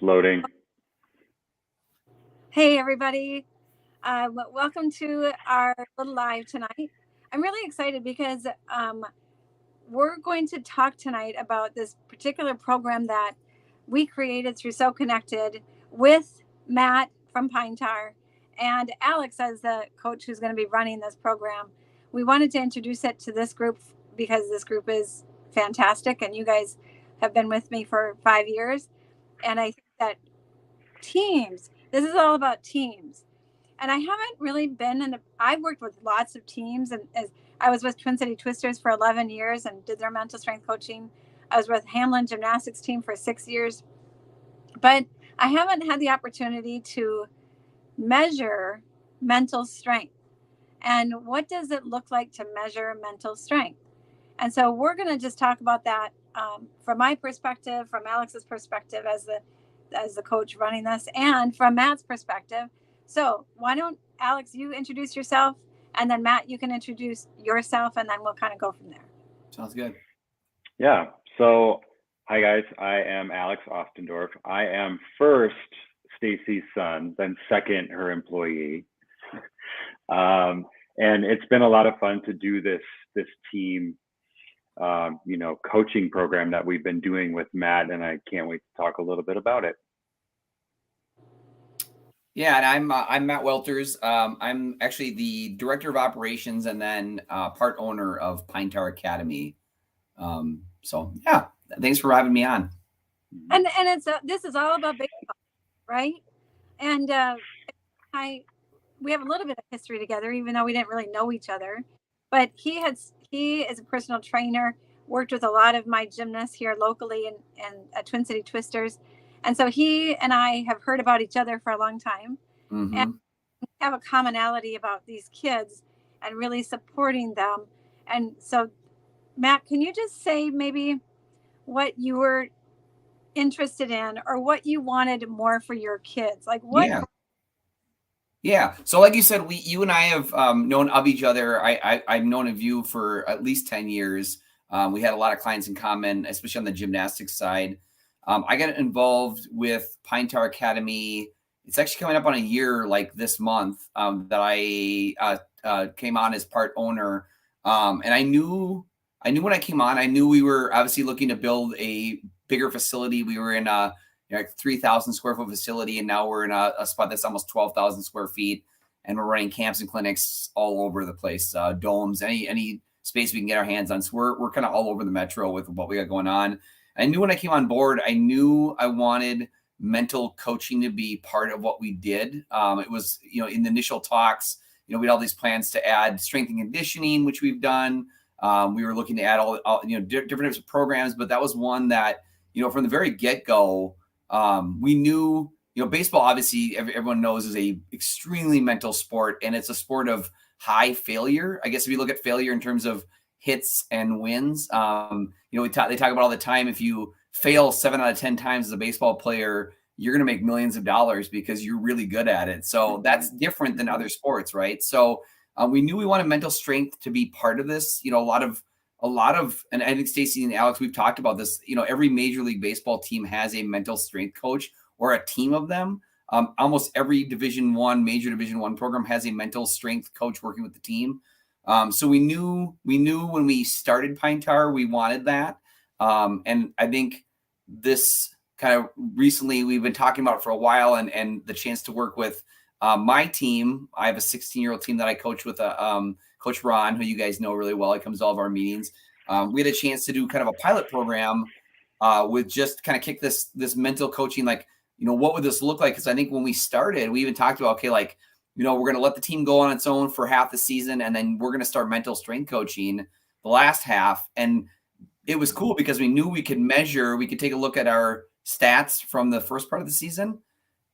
Loading. Hey, everybody. Welcome to our little live tonight. I'm really excited because we're going to talk tonight about this particular program that we created through So Connected with Matt from Pine Tar and Alex as the coach who's going to be running this program. We wanted to introduce it to this group because this group is fantastic and you guys have been with me for 5 years. And I think that teams, this is all about teams, and I haven't really been in I've worked with lots of teams, and as I was with Twin City Twisters for 11 years and did their mental strength coaching. I was with Hamlin Gymnastics team for 6 years, but I haven't had the opportunity to measure mental strength. And what does it look like to measure mental strength? And so we're going to just talk about that from my perspective, from Alex's perspective as the coach running this, and from Matt's perspective. So why don't Alex, you introduce yourself, and then Matt, you can introduce yourself, and then we'll kind of go from there. Sounds good. Yeah. So, hi guys. I am Alex Ostendorf. I am first Stacy's son, then second her employee. And it's been a lot of fun to do this team, coaching program that we've been doing with Matt, and I can't wait to talk a little bit about it. Yeah, and I'm Matt Welters. I'm actually the director of operations and then part owner of Pine Tar Academy. So yeah, thanks for having me on. And this is all about baseball, right? And we have a little bit of history together, even though we didn't really know each other. But he is a personal trainer, worked with a lot of my gymnasts here locally and at Twin City Twisters. And so he and I have heard about each other for a long time. Mm-hmm. And we have a commonality about these kids and really supporting them. And so, Matt, can you just say maybe what you were interested in or what you wanted more for your kids? Like what? Yeah. So like you said, you and I have known of each other. I've known of you for at least 10 years. We had a lot of clients in common, especially on the gymnastics side. I got involved with Pine Tar Academy. It's actually coming up on a year like this month that I came on as part owner. And I knew when I came on, I knew we were obviously looking to build a bigger facility. We were in a 3,000 square foot facility, and now we're in a spot that's almost 12,000 square feet, and we're running camps and clinics all over the place, domes, any space we can get our hands on. So we're kind of all over the metro with what we got going on. I knew when I came on board, I knew I wanted mental coaching to be part of what we did. It was, in the initial talks, we had all these plans to add strength and conditioning, which we've done. We were looking to add all different types of programs, but that was one that, from the very get-go, we knew, baseball, obviously everyone knows, is a extremely mental sport, and it's a sport of high failure. I guess if you look at failure in terms of hits and wins, they talk about all the time. If you fail 7 out of 10 times as a baseball player, you're going to make millions of dollars because you're really good at it. So that's different than other sports, right? So we knew we wanted mental strength to be part of this. A lot of, and I think Stacy and Alex, we've talked about this, every Major League Baseball team has a mental strength coach or a team of them. Almost every major Division I program has a mental strength coach working with the team. So we knew when we started Pine Tar, we wanted that. And I think this kind of recently we've been talking about it for a while, and the chance to work with my team. I have a 16-year-old team that I coach with Coach Ron, who you guys know really well. He comes to all of our meetings. We had a chance to do kind of a pilot program with just kind of kick this mental coaching, like, what would this look like? Because I think when we started, we even talked about, okay, like, we're going to let the team go on its own for half the season, and then we're going to start mental strength coaching the last half. And it was cool because we knew we could measure, we could take a look at our stats from the first part of the season,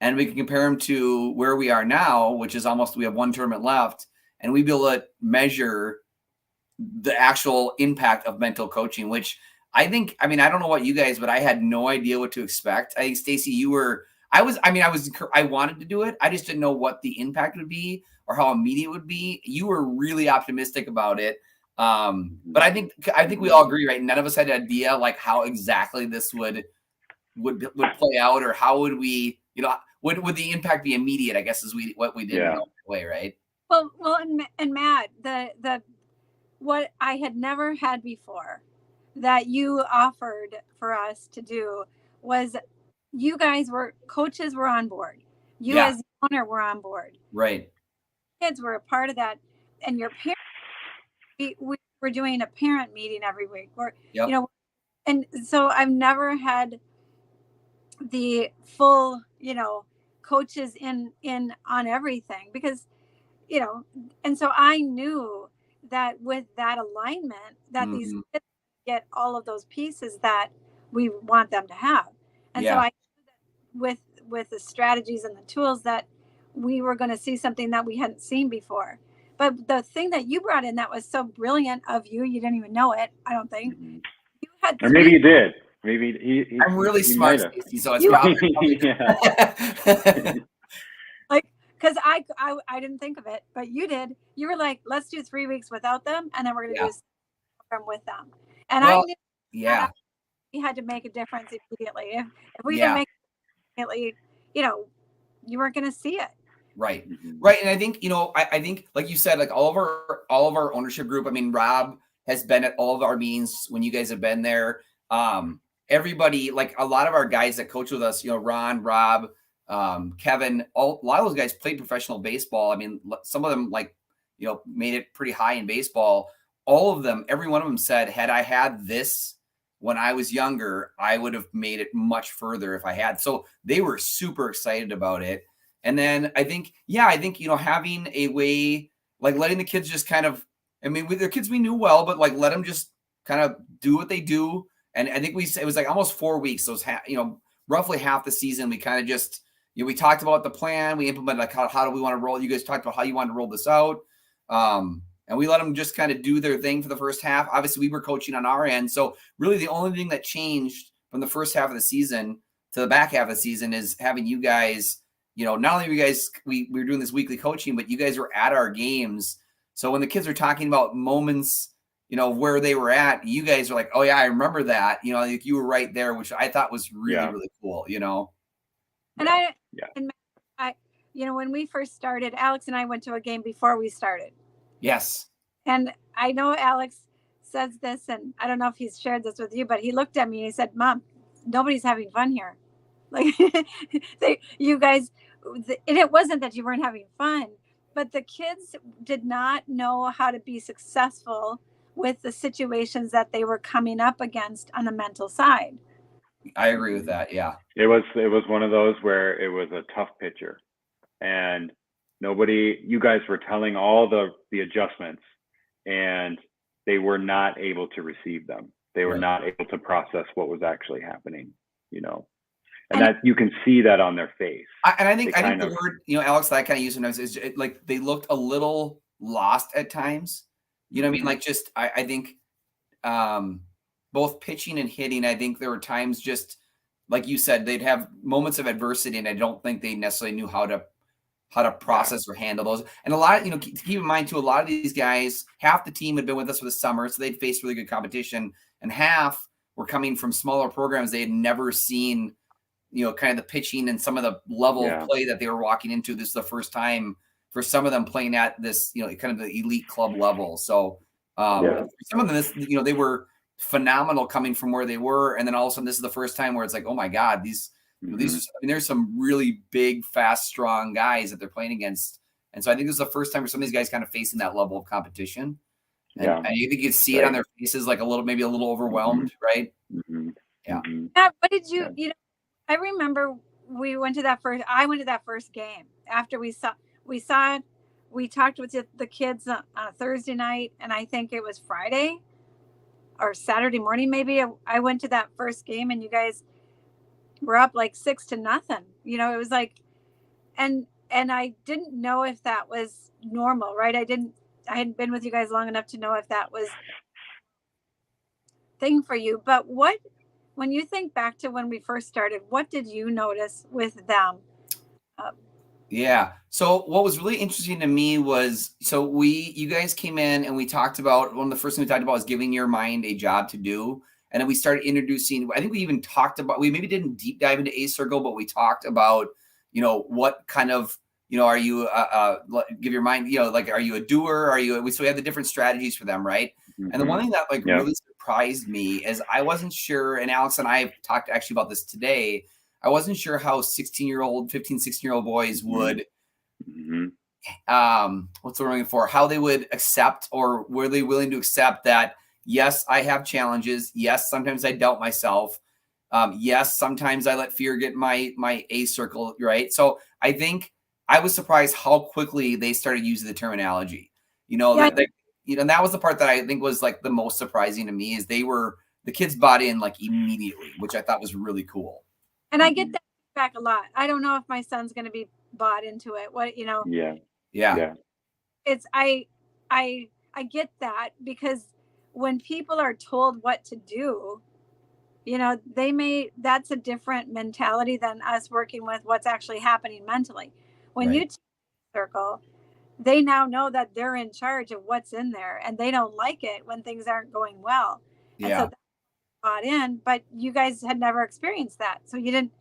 and we can compare them to where we are now, which is we have one tournament left, and we'd be able to measure the actual impact of mental coaching, which I think, I don't know about you guys, but I had no idea what to expect. I think, Stacy, I wanted to do it. I just didn't know what the impact would be or how immediate it would be. You were really optimistic about it. But I think we all agree, right? None of us had an idea like how exactly this would would play out, or how would we, would the impact be immediate, I guess, is what we did Yeah. in the way, right? Well, and Matt, the what I had never had before that you offered for us to do was you guys coaches were on board. You Yeah. as the owner were on board. Right. Kids were a part of that, and your parents. We were doing a parent meeting every week. Yep. And so I've never had the full, coaches in on everything because, and so I knew that with that alignment that these kids get all of those pieces that we want them to have. And so I knew that with the strategies and the tools that we were going to see something that we hadn't seen before. But the thing that you brought in that was so brilliant of you didn't even know it, I don't think. Mhm. You had Or maybe he did. Maybe he I'm really he smart, might have. Stacey, so it's probably Yeah. like, because I didn't think of it, but you did. You were like, let's do 3 weeks without them, and then we're going to do a program with them. And I knew yeah. we had to make a difference immediately. If we didn't make it immediately, you weren't going to see it. Right. Mhm. Right. And I think, I think, like you said, like all of our ownership group, I mean, Rob has been at all of our meetings when you guys have been there. Everybody, like a lot of our guys that coach with us, Ron, Rob, Kevin, a lot of those guys played professional baseball. I mean, some of them made it pretty high in baseball. All of them, every one of them said, had I had this when I was younger, I would have made it much further if I had. So they were super excited about it. And then I think, having a way, like letting the kids just kind of, I mean, with their kids we knew well, but like let them just kind of do what they do. And I think it was like almost 4 weeks. So it was, roughly half the season. We kind of just, we talked about the plan. We implemented like how do we want to roll? You guys talked about how you want to roll this out. And we let them just kind of do their thing for the first half. Obviously, we were coaching on our end. So really the only thing that changed from the first half of the season to the back half of the season is having you guys, not only you guys, we were doing this weekly coaching, but you guys were at our games. So when the kids are talking about moments, where they were at, you guys are like, oh yeah, I remember that. Like you were right there, which I thought was really, really cool, And I, when we first started, Alex and I went to a game before we started. Yes. And I know Alex says this, and I don't know if he's shared this with you, but he looked at me and he said, Mom, nobody's having fun here. Like you guys, and it wasn't that you weren't having fun, but the kids did not know how to be successful with the situations that they were coming up against on the mental side. I agree with that. Yeah. It was one of those where it was a tough pitcher, and you guys were telling all the adjustments, and they were not able to receive them. They were not able to process what was actually happening, and that you can see that on their face. I think the word, Alex, that I kind of use sometimes is like they looked a little lost at times. You know what I mean? Like just, I think both pitching and hitting, I think there were times just like you said, they'd have moments of adversity, and I don't think they necessarily knew how to process or handle those. And a lot, keep in mind too, a lot of these guys, half the team had been with us for the summer, so they'd faced really good competition, and half were coming from smaller programs they had never seen, kind of the pitching and some of the level of play that they were walking into. This is the first time for some of them playing at this, kind of the elite club level. So some of them, they were phenomenal coming from where they were. And then all of a sudden, this is the first time where it's like, oh my God, these, there's some really big, fast, strong guys that they're playing against. And so I think this is the first time for some of these guys kind of facing that level of competition. And I think you can see it on their faces, like maybe a little overwhelmed, right? Mm-hmm. Yeah. What did you, I remember I went to that first game after we talked with the kids on a Thursday night, and I think it was Friday or Saturday morning, maybe. I went to that first game, and you guys were up like 6-0. It was like, and I didn't know if that was normal, right? I hadn't been with you guys long enough to know if that was thing for you. But when you think back to when we first started, what did you notice with them? Yeah. So what was really interesting to me was, you guys came in and we talked about, one of the first things we talked about was giving your mind a job to do. And then we started introducing, I think we even talked about, we maybe didn't deep dive into A Circle, but we talked about, what kind of, are you, give your mind, like, are you a doer? So we have the different strategies for them, right? And the one thing that really surprised me is I wasn't sure, and Alex and I have talked actually about this today, I wasn't sure how 16-year-old, 15, 16-year-old boys would, what's the word for, how they would accept, or were they willing to accept that, yes, I have challenges. Yes, sometimes I doubt myself. Yes, sometimes I let fear get my A circle, right? So I think I was surprised how quickly they started using the terminology. And that was the part that I think was like the most surprising to me, is the kids bought in like immediately, which I thought was really cool. And I get that feedback a lot. I don't know if my son's going to be bought into it. Yeah. It's I get that, because when people are told what to do, that's a different mentality than us working with what's actually happening mentally. When you teach circle, they now know that they're in charge of what's in there, and they don't like it when things aren't going well. And so that's bought in, but you guys had never experienced that. So you didn't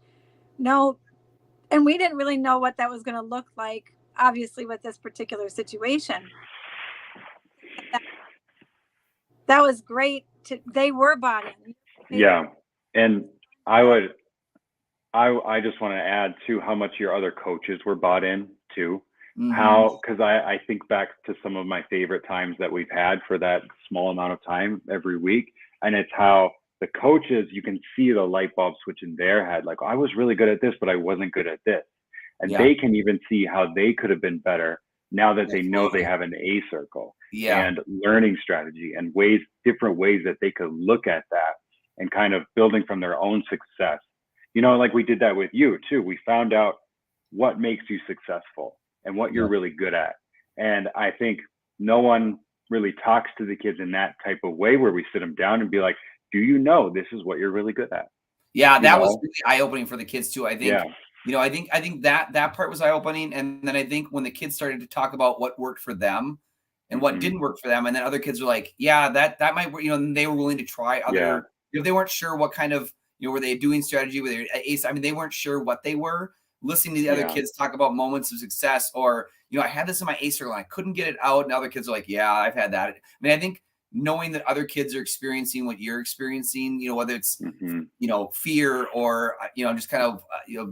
know, and we didn't really know what that was going to look like, obviously, with this particular situation. That was great. They were bought in. Yeah. And I just want to add to how much your other coaches were bought in too. Because I think back to some of my favorite times that we've had for that small amount of time every week. And it's how the coaches, you can see the light bulb switch in their head. Like, I was really good at this, but I wasn't good at this. And they can even see how they could have been better now that they know they have an A circle and learning strategy and different ways that they could look at that and kind of building from their own success. Like we did that with you too. We found out what makes you successful and what you're really good at. And I think no one really talks to the kids in that type of way, where we sit them down and be like, do you know this is what you're really good at? Yeah, that was really eye-opening for the kids too. I think, I think that part was eye-opening. And then I think when the kids started to talk about what worked for them and what didn't work for them, and then other kids were like, yeah, that might work, and they were willing to try other, they weren't sure what kind of, were they doing strategy with their ACE? I mean, they weren't sure what they were. Listening to the other kids talk about moments of success, or, I had this in my ACE circle and I couldn't get it out. And other kids are like, yeah, I've had that. I mean, I think knowing that other kids are experiencing what you're experiencing, whether it's, fear or, just kind of,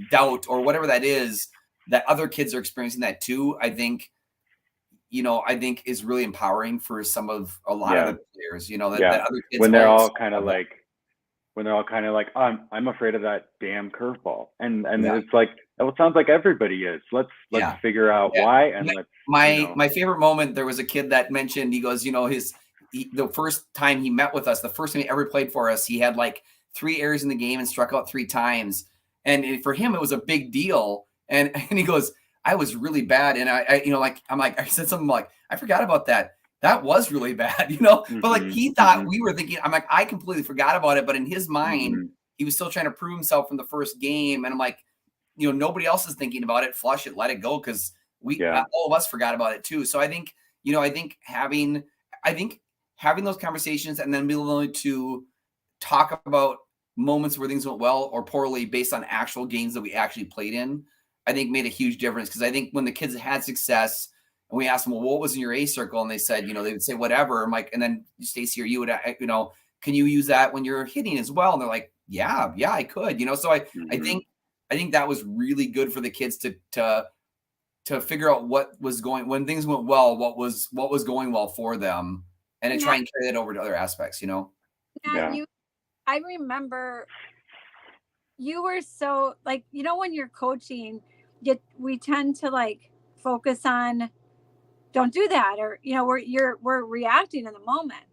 doubt or whatever that is, that other kids are experiencing that too, I think is really empowering for a lot of the players, that other kids, when they're all kind of like, I'm afraid of that damn curveball. And it's like, well, it sounds like everybody is. Let's figure out why. And my favorite moment, there was a kid that mentioned, he goes, the first time he met with us, the first time he ever played for us, he had like 3 errors in the game and struck out 3 times. And for him, it was a big deal. And he goes, I was really bad. And I said something like, I forgot about that. That was really bad, but like he thought we were thinking, I'm like, I completely forgot about it. But in his mind, he was still trying to prove himself from the first game. And I'm like, nobody else is thinking about it. Flush it, let it go. Cause all of us forgot about it too. So I think, I think having those conversations and then being willing to talk about moments where things went well or poorly based on actual games that we actually played in, I think made a huge difference. Cause I think when the kids had success, and we asked them, well, what was in your A circle? And they said, they would say whatever. I'm like, and then Stacey or you would, can you use that when you're hitting as well? And they're like, yeah, I could, So I think that was really good for the kids to figure out what was going, when things went well, what was going well for them, and to try and carry that over to other aspects, I remember you were so like, when you're coaching, we tend to like focus on, don't do that, or we're reacting in the moment.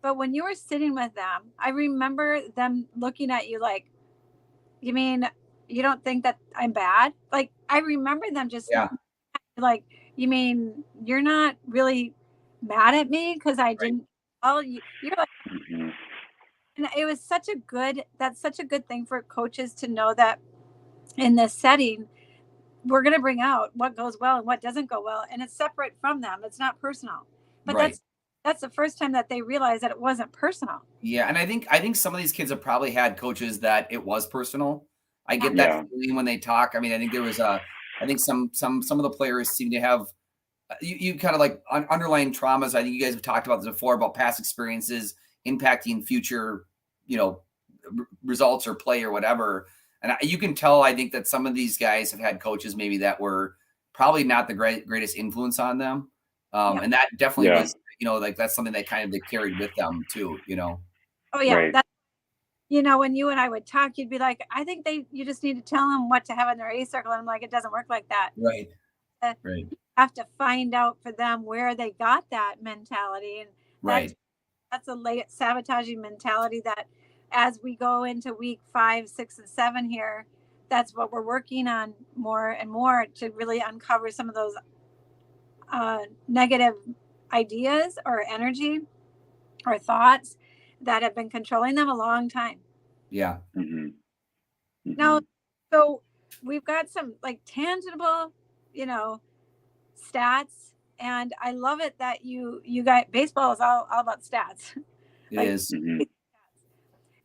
But when you were sitting with them, I remember them looking at you like, you mean you don't think that I'm bad? Like, I remember them just like, you mean you're not really mad at me because I didn't you're like, and it was that's such a good thing for coaches to know, that in this setting we're going to bring out what goes well and what doesn't go well, and it's separate from them. It's not personal, but that's the first time that they realized that it wasn't personal. Yeah, and I think some of these kids have probably had coaches that it was personal. I get Yeah. that feeling when they talk. I mean, I think there was I think some of the players seem to have you kind of like underlying traumas. I think you guys have talked about this before about past experiences impacting future, results or play or whatever. And you can tell, I think that some of these guys have had coaches maybe that were probably not the greatest influence on them. And that definitely was, like that's something that kind of they carried with them too, Oh yeah. Right. That's, when you and I would talk, you'd be like, I think you just need to tell them what to have in their A circle. And I'm like, it doesn't work like that. Right. Right. Have to find out for them where they got that mentality. And right. That's a late sabotaging mentality that as we go into week 5, 6, and 7 here, that's what we're working on more and more to really uncover some of those negative ideas or energy or thoughts that have been controlling them a long time. Yeah. Mm-hmm. Mm-hmm. Now, so we've got some like tangible, stats, and I love it that you got baseball is all about stats. It is. Mm-hmm.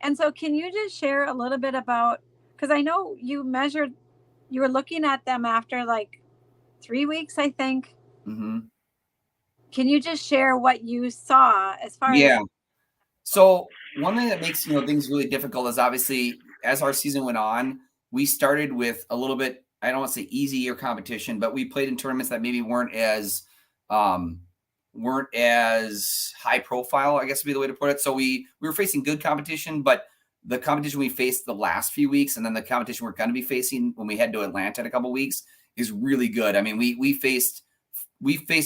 And so can you just share a little bit about, because I know you were looking at them after like 3 weeks, I think. Mm-hmm. Can you just share what you saw as far as so one thing that makes things really difficult is obviously as our season went on, we started with a little bit, I don't want to say easier competition, but we played in tournaments that maybe weren't as high profile, I guess would be the way to put it. So we were facing good competition, but the competition we faced the last few weeks and then the competition we're going to be facing when we head to Atlanta in a couple of weeks is really good. I mean, we faced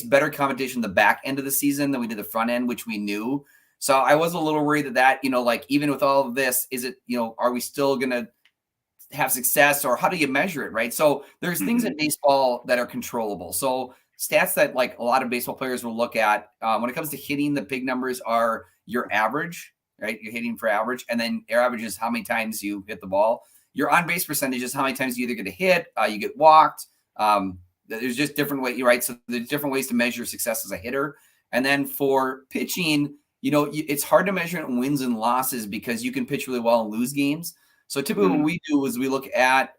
better competition the back end of the season than we did the front end, which we knew. So I was a little worried that, like even with all of this, is it, are we still going to have success or how do you measure it? Right. So there's things in baseball that are controllable. So stats that like a lot of baseball players will look at when it comes to hitting, the big numbers are your average, right? You're hitting for average. And then your average is how many times you hit the ball. Your on base percentage is how many times you either get a hit, you get walked. There's just different ways, right? So there's different ways to measure success as a hitter. And then for pitching, it's hard to measure it in wins and losses because you can pitch really well and lose games. So typically what we do is we look at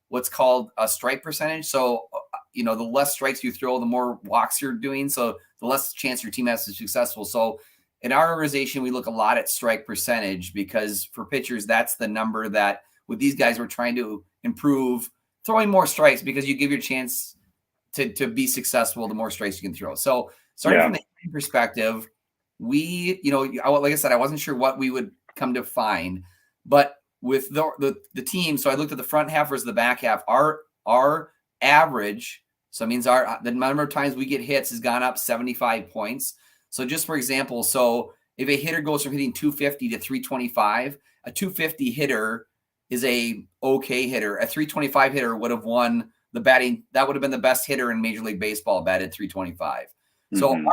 what's called a strike percentage. So, the less strikes you throw, the more walks you're doing. So the less chance your team has to be successful. So in our organization, we look a lot at strike percentage because for pitchers, that's the number that with these guys, we're trying to improve throwing more strikes because you give your chance to be successful, the more strikes you can throw. So starting from the perspective, we, like I said, I wasn't sure what we would come to find, but with the team, so I looked at the front half versus the back half. Our average, so it means the number of times we get hits has gone up 75 points. So just for example, so if a hitter goes from hitting 250 to 325, a 250 hitter is a okay hitter. A 325 hitter would have won the batting. That would have been the best hitter in Major League Baseball, batted 325. So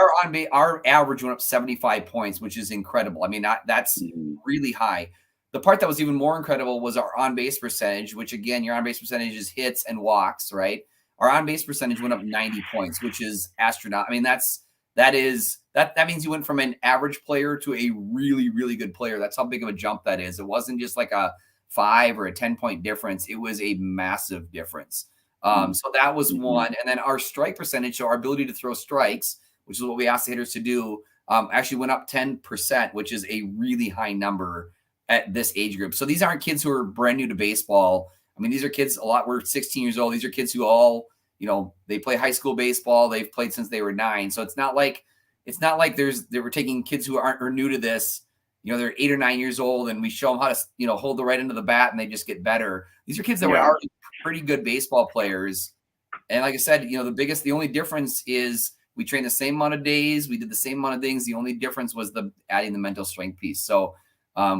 our average went up 75 points, which is incredible. I mean, that's really high. The part that was even more incredible was our on-base percentage, which again, your on-base percentage is hits and walks, right? Our on-base percentage went up 90 points, which is astronomical. I mean, that means you went from an average player to a really, really good player. That's how big of a jump that is. It wasn't just like a 5 or a 10-point difference. It was a massive difference. So that was one. And then our strike percentage, so our ability to throw strikes, which is what we asked the hitters to do, actually went up 10%, which is a really high number at this age group. So these aren't kids who are brand new to baseball. I mean, these are kids we're 16 years old. These are kids who all, they play high school baseball. They've played since they were 9. So it's not like they were taking kids who are new to this. They're 8 or 9 years old and we show them how to, hold the right end of the bat and they just get better. These are kids that were already pretty good baseball players. And like I said, the only difference is we trained the same amount of days. We did the same amount of things. The only difference was adding the mental strength piece. So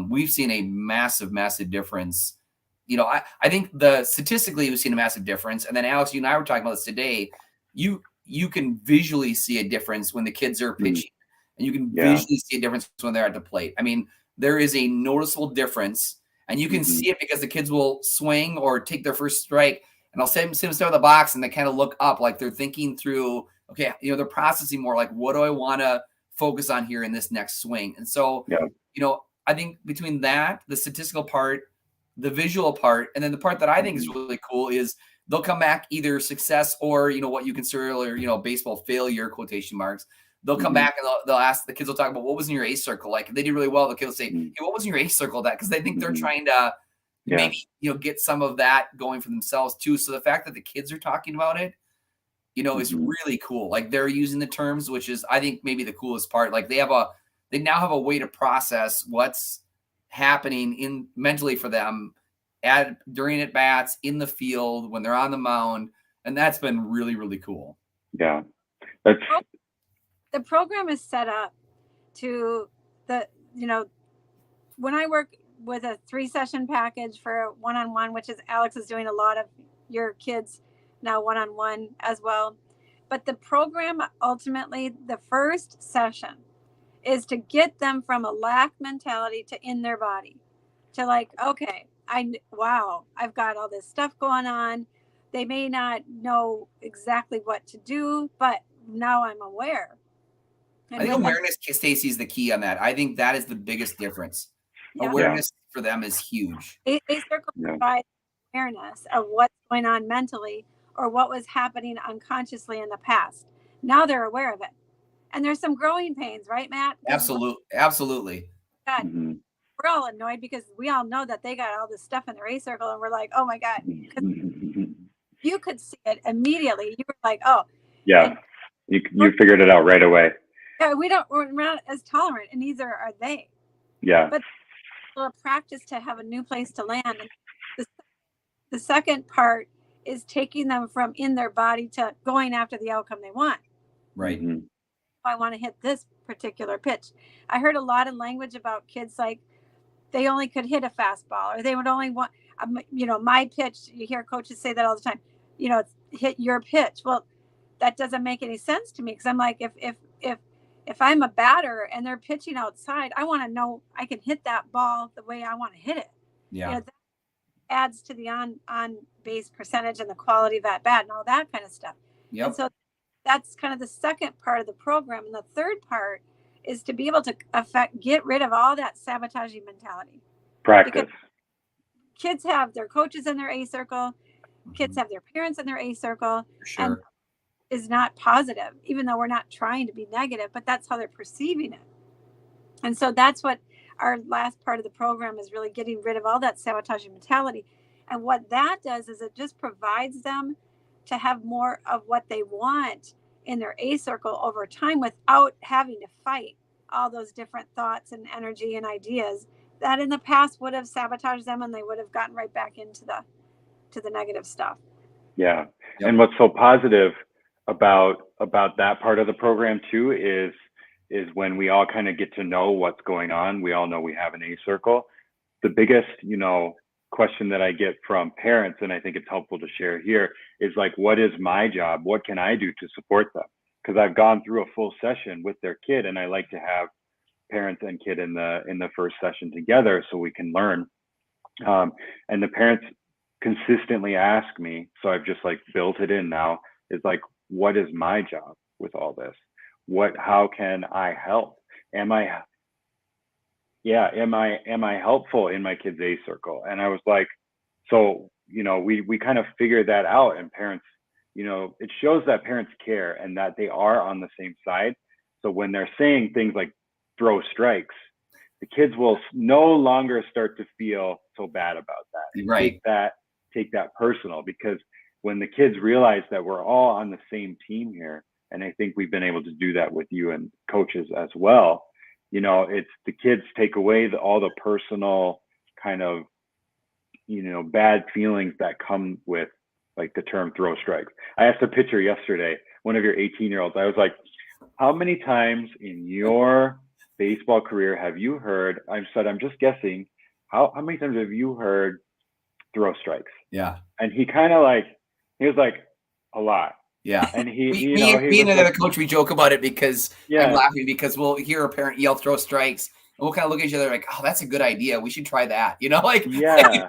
we've seen a massive, massive difference. I think statistically we've seen a massive difference. And then Alex, you and I were talking about this today. You can visually see a difference when the kids are pitching. And you can visually see a difference when they're at the plate. I mean, there is a noticeable difference. And you can see it because the kids will swing or take their first strike. And I'll see them start in the box and they kind of look up like they're thinking through, okay, they're processing more like, what do I want to focus on here in this next swing. And so, Yeah. you know, I think between that, the statistical part, the visual part, and then the part that I think is really cool is they'll come back either success or, you know, what you consider, you know, baseball failure, quotation marks. They'll come back and they'll ask, the kids will talk about what was in your A circle. Like if they did really well, the kids will say, hey, what was in your A circle? That, because they think they're trying to maybe, you know, get some of that going for themselves too. So the fact that the kids are talking about it, you know, is really cool. Like they're using the terms, which is, I think, maybe the coolest part. Like they now have a way to process what's happening in mentally for them during at bats, in the field, when they're on the mound. And that's been really, really cool. Yeah. The program is set up to you know, when I work with a 3-session package for one-on-one, which is Alex is doing a lot of your kids now one-on-one as well. But the program, ultimately, the first session is to get them from a lack mentality to in their body, to like, okay, I've got all this stuff going on. They may not know exactly what to do, but now I'm aware. And I think awareness, Stacey, is the key on that. I think that is the biggest difference. Yeah. Awareness for them is huge. A circle provides awareness of what's going on mentally or what was happening unconsciously in the past. Now they're aware of it. And there's some growing pains, right, Matt? Absolutely. God, we're all annoyed because we all know that they got all this stuff in their A circle and we're like, oh my God. You could see it immediately. You were like, oh. Yeah. You figured it out right away. Yeah, we're not as tolerant, and neither are they. Yeah. But a practice to have a new place to land. And the second part is taking them from in their body to going after the outcome they want. Right. I want to hit this particular pitch. I heard a lot of language about kids like they only could hit a fastball, or they would only want, you know, my pitch. You hear coaches say that all the time. You know, hit your pitch. Well, that doesn't make any sense to me, because I'm like, if I'm a batter and they're pitching outside, I want to know I can hit that ball the way I want to hit it. Yeah. You know, that adds to the on base percentage and the quality of at bat and all that kind of stuff. Yep. And so that's kind of the second part of the program. And the third part is to be able to get rid of all that sabotaging mentality. Practice. Because kids have their coaches in their A circle. Kids have their parents in their A circle. Sure. And is not positive, even though we're not trying to be negative, but that's how they're perceiving it. And so that's what our last part of the program is, really getting rid of all that sabotaging mentality. And what that does is it just provides them to have more of what they want in their A circle over time without having to fight all those different thoughts and energy and ideas that in the past would have sabotaged them, and they would have gotten right back into the negative stuff. Yeah. Yep. And what's so positive about that part of the program too is when we all kind of get to know what's going on. We all know we have an A circle. The biggest, you know, question that I get from parents, and I think it's helpful to share here, is like, what is my job? What can I do to support them? Because I've gone through a full session with their kid, and I like to have parents and kid in the first session together so we can learn. And the parents consistently ask me, so I've just like built it in now, is like, what is my job with all this? How can I help? Am I helpful in my kid's A circle? And I was like, so, you know, we kind of figured that out, and parents, you know, it shows that parents care and that they are on the same side. So when they're saying things like throw strikes, the kids will no longer start to feel so bad about that. Right. Take that personal, because when the kids realize that we're all on the same team here, and I think we've been able to do that with you and coaches as well, you know, it's the kids take away all the personal kind of, you know, bad feelings that come with like the term throw strikes. I asked a pitcher yesterday, one of your 18-year-olds, I was like, how many times in your baseball career have you heard, I'm just guessing, how many times have you heard throw strikes? Yeah. And he kind of like, he was like, a lot. Yeah. And me and another coach, we joke about it because I'm laughing because we'll hear a parent yell throw strikes, and we'll kind of look at each other like, oh, that's a good idea. We should try that. You know, like, yeah,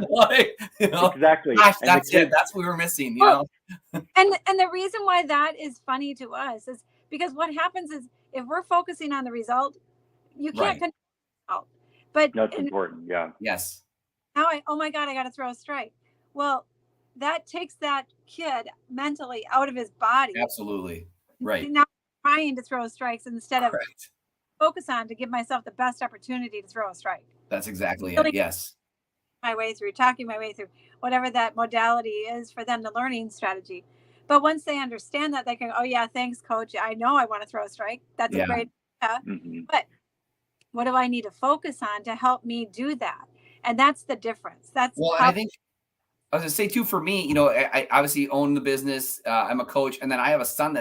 exactly. Gosh, that's it. That's what we were missing, you know? And the reason why that is funny to us is because what happens is if we're focusing on the result, you can't Right. control the result. But That's important. Yeah. Yes. now oh my God, I got to throw a strike. Well, that takes that kid mentally out of his body. Absolutely. Right. Now trying to throw strikes instead of Correct. focus on to give myself the best opportunity to throw a strike. That's exactly Really it. Yes. my way through, talking my way through whatever that modality is for them, the learning strategy. But once they understand that, they can, oh yeah, thanks, coach. I know I want to throw a strike. That's Yeah. a great idea. Hmm. But what do I need to focus on to help me do that? And that's the difference. That's Well, and I think I was gonna say too, for me, you know, I obviously own the business. I'm a coach, and then I have a son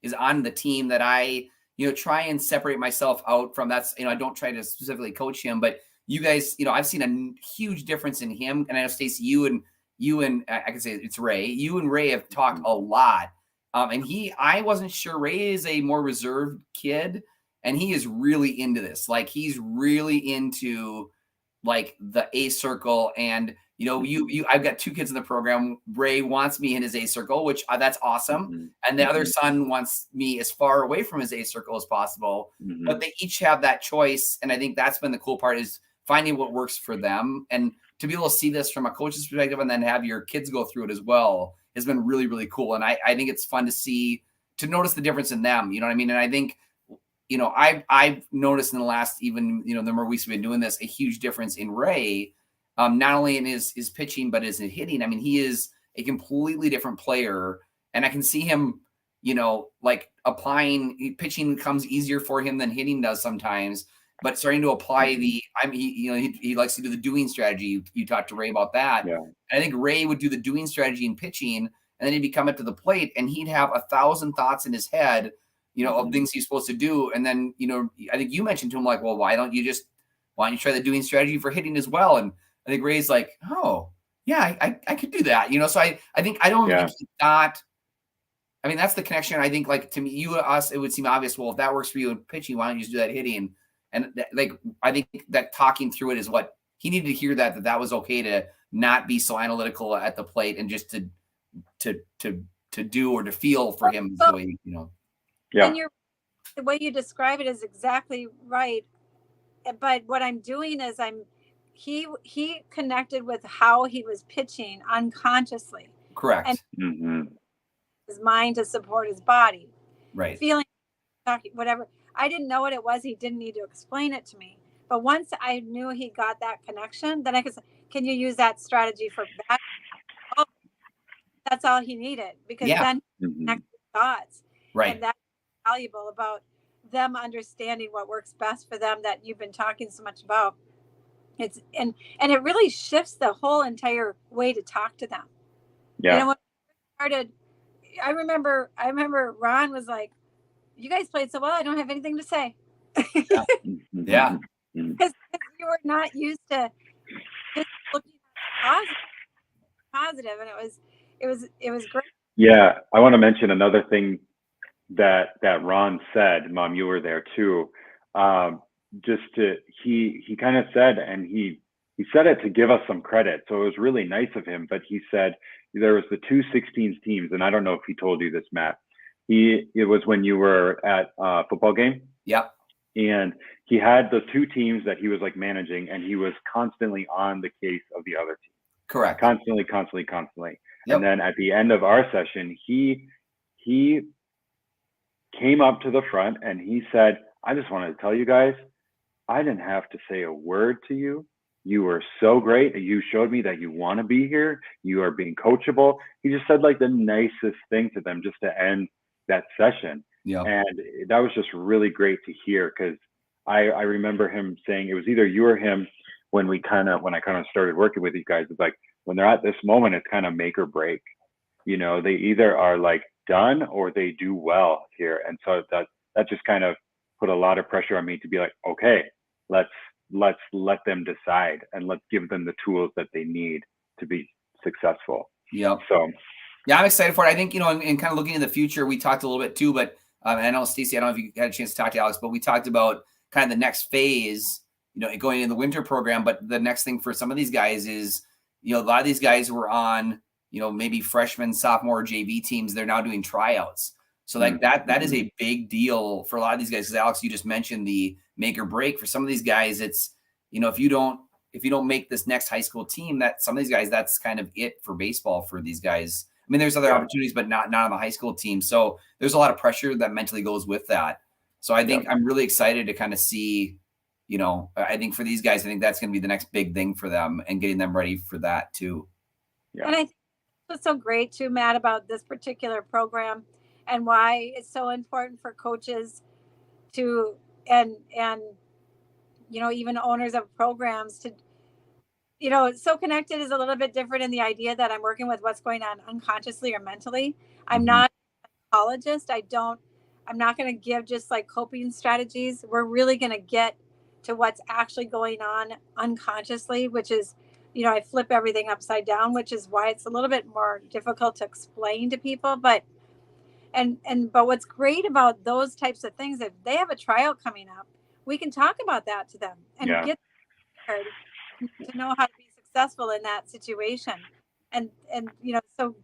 is on the team that I, you know, try and separate myself out from. That's, you know, I don't try to specifically coach him, but you guys, you know, I've seen a huge difference in him. And I know Stacey, you and I can say it's Ray. You and Ray have talked a lot. And I wasn't sure. Ray is a more reserved kid, and he is really into this. Like, he's really into like the A circle. And you know, I've got 2 kids in the program. Ray wants me in his A circle, which that's awesome. Hmm. And the other son wants me as far away from his A circle as possible. Hmm. But they each have that choice. And I think that's been the cool part, is finding what works for them. And to be able to see this from a coach's perspective and then have your kids go through it as well has been really, really cool. And I think it's fun to notice the difference in them. You know what I mean? And I think, you know, I've noticed in the last, even, you know, the more weeks we've been doing this, a huge difference in Ray, not only in his pitching, but his hitting. I mean, he is a completely different player, and I can see him, you know, like pitching comes easier for him than hitting does sometimes, but starting to apply he likes to do the doing strategy. You talked to Ray about that. Yeah. And I think Ray would do the doing strategy in pitching, and then he'd be coming to the plate and he'd have 1,000 thoughts in his head, you know, of things he's supposed to do. And then, you know, I think you mentioned to him, like, well, why don't you try the doing strategy for hitting as well? And I think Ray's like, oh yeah, I could do that. You know, so I think he's not, I mean, that's the connection. I think, like, to me, us, it would seem obvious. Well, if that works for you in pitching, why don't you just do that hitting? And I think that talking through it is what he needed to hear, that was okay to not be so analytical at the plate and just to do or to feel for him the way, you know. Yeah. And the way you describe it is exactly right. But what I'm doing is he connected with how he was pitching unconsciously. Correct. And his mind to support his body. Right. Feeling, whatever. I didn't know what it was. He didn't need to explain it to me. But once I knew he got that connection, then I could say, can you use that strategy for that? Oh, that's all he needed, because then he connected dots. Right. And that's valuable about them understanding what works best for them, that you've been talking so much about. It's and it really shifts the whole entire way to talk to them. Yeah. You know, when we started, I remember Ron was like, you guys played so well, I don't have anything to say. Yeah. Because you were not used to just looking positive, and it was great. Yeah, I want to mention another thing that Ron said. Mom, you were there too. He kind of said, and he said it to give us some credit, so it was really nice of him. But he said there was the 2 16s teams, and I don't know if he told you this, Matt. It was when you were at a football game. Yep. And he had the 2 teams that he was like managing, and he was constantly on the case of the other team. Correct. Constantly. Yep. And then at the end of our session, he came up to the front and he said, I just wanted to tell you guys, I didn't have to say a word to you. You were so great. You showed me that you want to be here. You are being coachable. He just said like the nicest thing to them just to end that session. Yeah. And that was just really great to hear, because I remember him saying, it was either you or him, when I kind of started working with these guys, it's like, when they're at this moment, it's kind of make or break. You know, they either are like done or they do well here. And so that just kind of put a lot of pressure on me to be like, okay, let's let them decide, and let's give them the tools that they need to be successful. Yeah. So yeah, I'm excited for it. I think, you know, and kind of looking in the future, we talked a little bit too, but I know, Stacey, I don't know if you had a chance to talk to Alex, but we talked about kind of the next phase, you know, going in the winter program. But the next thing for some of these guys is, you know, a lot of these guys were on, you know, maybe freshman, sophomore JV teams. They're now doing tryouts. So like that is a big deal for a lot of these guys. Because Alex, you just mentioned the make or break for some of these guys. It's, if you don't make this next high school team, that some of these guys, that's kind of it for baseball for these guys. I mean, there's other opportunities, but not on the high school team. So there's a lot of pressure that mentally goes with that. So I think I'm really excited to kind of see, I think for these guys, I think that's going to be the next big thing for them and getting them ready for that too. Yeah. And I think what's so great too, Matt, about this particular program and why it's so important for coaches to, and even owners of programs to, So Connected is a little bit different in the idea that I'm working with what's going on unconsciously or mentally. I'm not a psychologist. I'm not going to give just like coping strategies. We're really going to get to what's actually going on unconsciously, which is, I flip everything upside down, which is why it's a little bit more difficult to explain to people. But what's great about those types of things, if they have a tryout coming up, we can talk about that to them and get prepared to know how to be successful in that situation. And so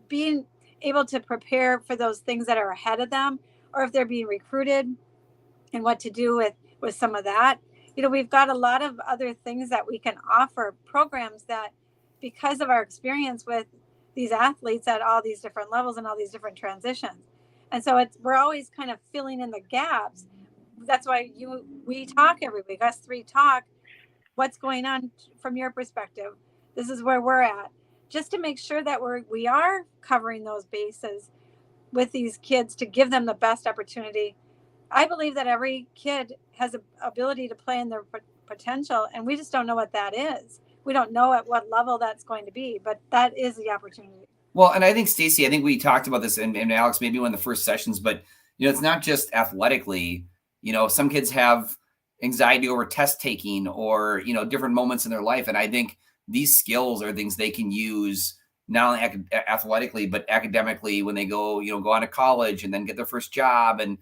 being able to prepare for those things that are ahead of them, or if they're being recruited and what to do with some of that. We've got a lot of other things that we can offer, programs that, because of our experience with these athletes at all these different levels and all these different transitions. And so we're always kind of filling in the gaps. That's why we talk every week, us three talk, what's going on from your perspective. This is where we're at, just to make sure that we are covering those bases with these kids to give them the best opportunity. I believe that every kid has an ability to play in their potential, and we just don't know what that is. We don't know at what level that's going to be, but that is the opportunity. Well, and I think, Stacy, I think we talked about this, and Alex, maybe one of the first sessions, but, it's not just athletically. Some kids have anxiety over test taking or, different moments in their life. And I think these skills are things they can use not only athletically, but academically when they go on to college and then get their first job and,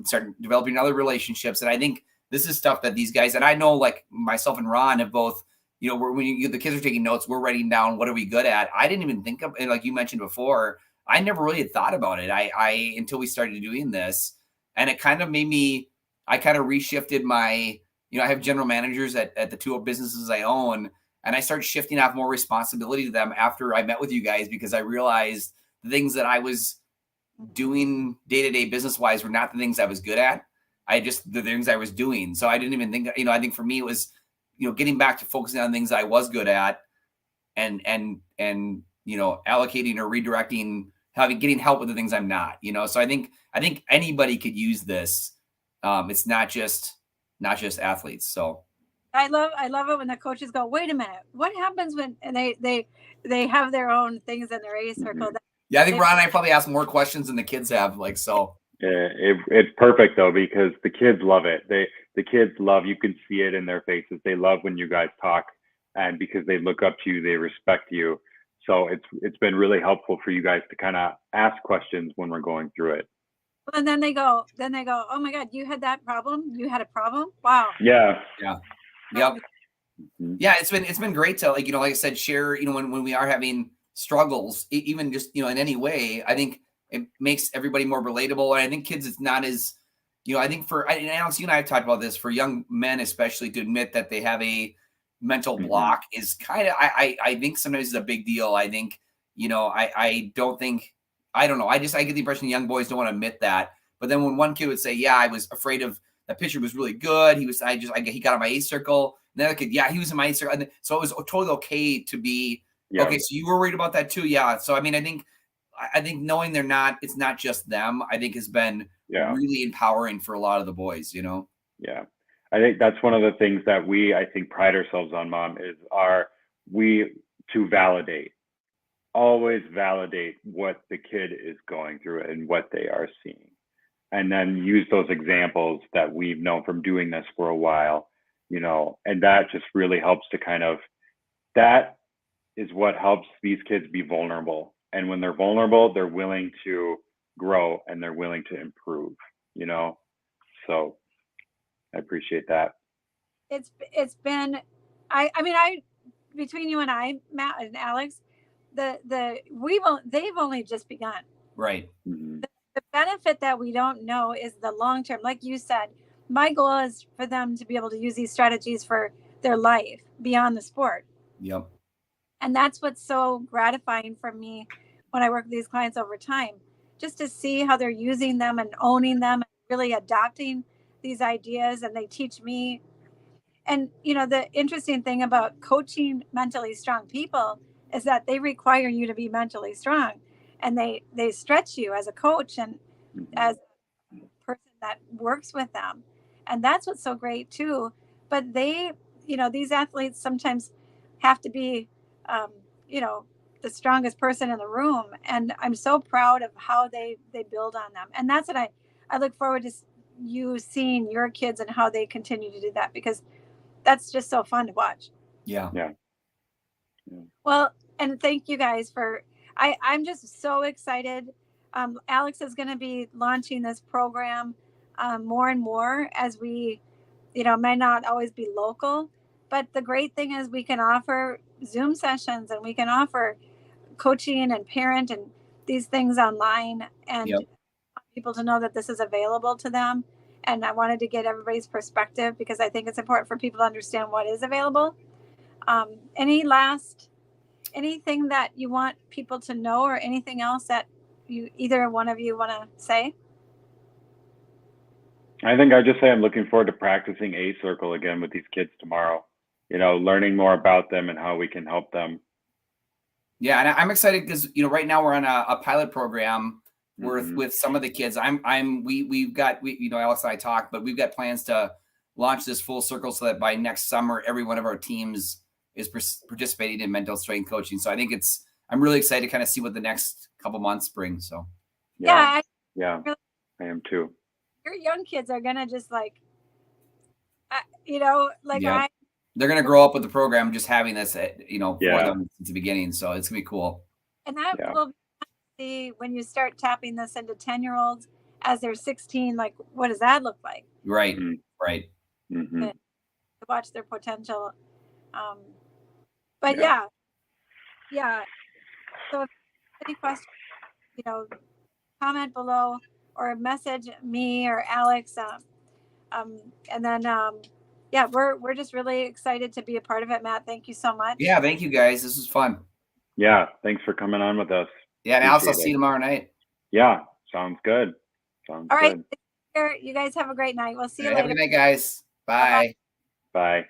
start developing other relationships. And I think this is stuff that these guys, and I know like myself and Ron have both, when the kids are taking notes, we're writing down, what are we good at? I didn't even think of, and like you mentioned before, I never really had thought about it. I until we started doing this, and it kind of made me, I kind of reshifted my, I have general managers at the two businesses I own, and I started shifting off more responsibility to them after I met with you guys, because I realized the things that I was doing day-to-day business-wise were not the things I was good at. The things I was doing. So I didn't even think, I think for me it was, getting back to focusing on things I was good at and allocating or redirecting, getting help with the things I'm not, So I think anybody could use this. It's not just athletes. So I love it when the coaches go, wait a minute, what happens when, and they have their own things in their A circle. Yeah, I think Ron and I probably ask more questions than the kids have. Like, so. Yeah, it's perfect though, because the kids love it. The kids love, you can see it in their faces. They love when you guys talk, and because they look up to you, they respect you. So it's been really helpful for you guys to kind of ask questions when we're going through it. And then they go, oh my God, you had that problem? You had a problem? Wow. Yeah. Yeah. Yep. Yeah. It's been great to like I said, share, when we are having struggles, even just, in any way, I think it makes everybody more relatable. And I think kids, it's not as, I think and Alex, you and I have talked about this, for young men, especially, to admit that they have a mental block is kind of, I think sometimes it's a big deal. I think, I don't think, I don't know. I get the impression young boys don't want to admit that. But then when one kid would say, yeah, I was afraid of, that pitcher was really good. He got on my A circle. And the other kid, yeah, he was in my A circle. And so it was totally okay to be, okay, so you were worried about that too. Yeah. So, I mean, I think knowing it's not just them, I think has been really empowering for a lot of the boys, Yeah. I think that's one of the things that I think pride ourselves on, Mom, is to validate. Always validate what the kid is going through and what they are seeing. And then use those examples that we've known from doing this for a while, and that just really helps to that is what helps these kids be vulnerable. And when they're vulnerable, they're willing to grow and they're willing to improve, So I appreciate that. It's been, between you and I, Matt and Alex, they've only just begun. Right. The benefit that we don't know is the long term. Like you said, my goal is for them to be able to use these strategies for their life beyond the sport. Yep. And that's what's so gratifying for me when I work with these clients over time, just to see how they're using them and owning them and really adopting these ideas. And they teach me. And, you know, the interesting thing about coaching mentally strong people is that they require you to be mentally strong, and they stretch you as a coach and as a person that works with them. And that's what's so great too. But they, you know, these athletes sometimes have to be, you know, the strongest person in the room. And I'm so proud of how they build on them. And that's what I look forward to you seeing your kids and how they continue to do that, because that's just so fun to watch. Yeah. Yeah. Well, and thank you guys for, I'm just so excited. Alex is going to be launching this program more and more as we, you know, may not always be local, but the great thing is we can offer Zoom sessions and we can offer coaching and parent and these things online, and Yep. people to know that this is available to them. And I wanted to get everybody's perspective because I think it's important for people to understand what is available. Anything that you want people to know, or anything else that you, either one of you, want to say? I think I just say I'm looking forward to practicing A Circle again with these kids tomorrow. You know, learning more about them and how we can help them. Yeah, and I'm excited because, you know, right now we're on a pilot program with some of the kids. We've got, you know, Alex and I talked, but we've got plans to launch this full circle so that by next summer, every one of our teams is participating in mental strength coaching. So I think I'm really excited to kind of see what the next couple months bring. So Yeah, I am too. your young kids are gonna just like, you know, like yeah. They're going to grow up with the program, just having this, you know, Yeah. for them since the beginning. So it's going to be cool. And that Yeah. will see when you start tapping this into 10-year-olds as they're 16, like, what does that look like? Right. Mhm. Right. Mm-hmm. To watch their potential. But yeah. So if any questions, you know, comment below or message me or Alex. And then, yeah, we're just really excited to be a part of it. Matt, thank you so much. Yeah. Thank you guys. This was fun. Yeah. Thanks for coming on with us. Yeah. And Alex, I'll Appreciate see you it. tomorrow night. Yeah. Sounds good. All right. You guys have a great night. We'll see you Have a later. good night, guys. Bye. Bye-bye. Bye.